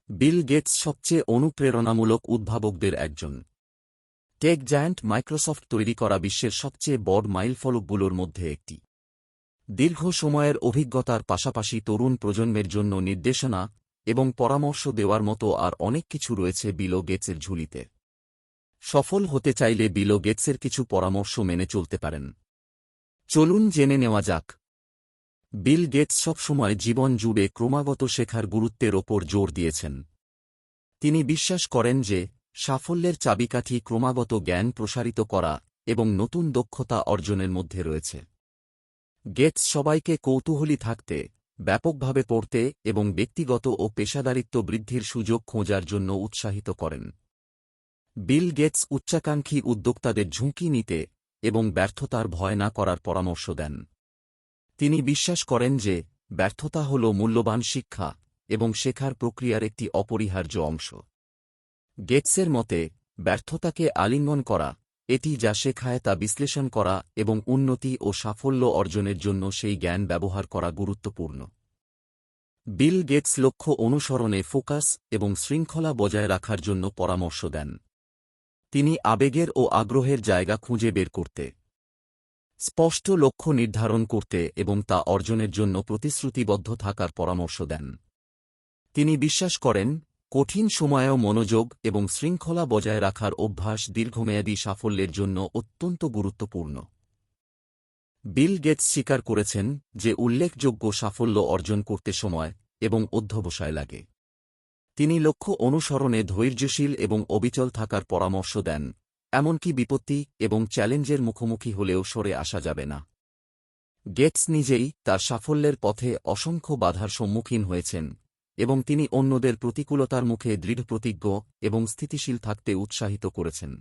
Bill Gates সবচেয়ে অনুপ্রেরণামূলক উদ্ভাবকদের একজন। টেক জায়ান্ট মাইক্রোসফট তৈরি করা বিশ্বের সবচেয়ে বড় মাইলফলকগুলোর মধ্যে একটি। দীর্ঘ সময়ের অভিজ্ঞতার পাশাপাশি তরুণ প্রজন্মের জন্য নির্দেশনা এবং পরামর্শ দেওয়ার মতো আর অনেক কিছু রয়েছে বিল গেটসের ঝুলিতে। সফল হতে চাইলে বিল গেটসের কিছু পরামর্শ মেনে চলতে পারেন। চলুন জেনে নেওয়া যাক। বিল গেটস সবসময় জীবন জুড়ে ক্রমাগত শেখার গুরুত্বের ওপর জোর দিয়েছেন। তিনি বিশ্বাস করেন যে সাফল্যের চাবিকাঠি ক্রমাগত জ্ঞান প্রসারিত করা এবং নতুন দক্ষতা অর্জনের মধ্যে রয়েছে। গেটস সবাইকে কৌতূহলী থাকতে, ব্যাপকভাবে পড়তে এবং ব্যক্তিগত ও পেশাদারিত্ব বৃদ্ধির সুযোগ খোঁজার জন্য উৎসাহিত করেন। বিল গেটস উচ্চাকাঙ্ক্ষী উদ্যোক্তাদের ঝুঁকি নিতে এবং ব্যর্থতার ভয় না করার পরামর্শ দেন। তিনি বিশ্বাস করেন যে ব্যর্থতা হল মূল্যবান শিক্ষা এবং শেখার প্রক্রিয়ার একটি অপরিহার্য অংশ। গেটসের মতে, ব্যর্থতাকে আলিঙ্গন করা, এটি যা শেখায় তা বিশ্লেষণ করা এবং উন্নতি ও সাফল্য অর্জনের জন্য সেই জ্ঞান ব্যবহার করা গুরুত্বপূর্ণ। বিল গেটস লক্ষ্য অনুসরণে ফোকাস এবং শৃঙ্খলা বজায় রাখার জন্য পরামর্শ দেন। তিনি আবেগের ও আগ্রহের জায়গা খুঁজে বের করতে, স্পষ্ট লক্ষ্য নির্ধারণ করতে এবং তা অর্জনের জন্য প্রতিশ্রুতিবদ্ধ থাকার পরামর্শ দেন। তিনি বিশ্বাস করেন, কঠিন সময়েও মনোযোগ এবং শৃঙ্খলা বজায় রাখার অভ্যাস দীর্ঘমেয়াদী সাফল্যের জন্য অত্যন্ত গুরুত্বপূর্ণ। বিল গেটস স্বীকার করেছেন যে উল্লেখযোগ্য সাফল্য অর্জন করতে সময় এবং অধ্যবসায় লাগে। তিনি লক্ষ্য অনুসরণে ধৈর্যশীল এবং অবিচল থাকার পরামর্শ দেন, এমনকি বিপত্তি এবং চ্যালেঞ্জের মুখোমুখি হলেও সরে আসা যাবে না। গেটস নিজেই তার সাফল্যের পথে অসংখ্য বাধার সম্মুখীন হয়েছেন এবং তিনি অন্যদের প্রতিকূলতার মুখে দৃঢ়প্রতিজ্ঞ এবং স্থিতিশীল থাকতে উৎসাহিত করেছেন।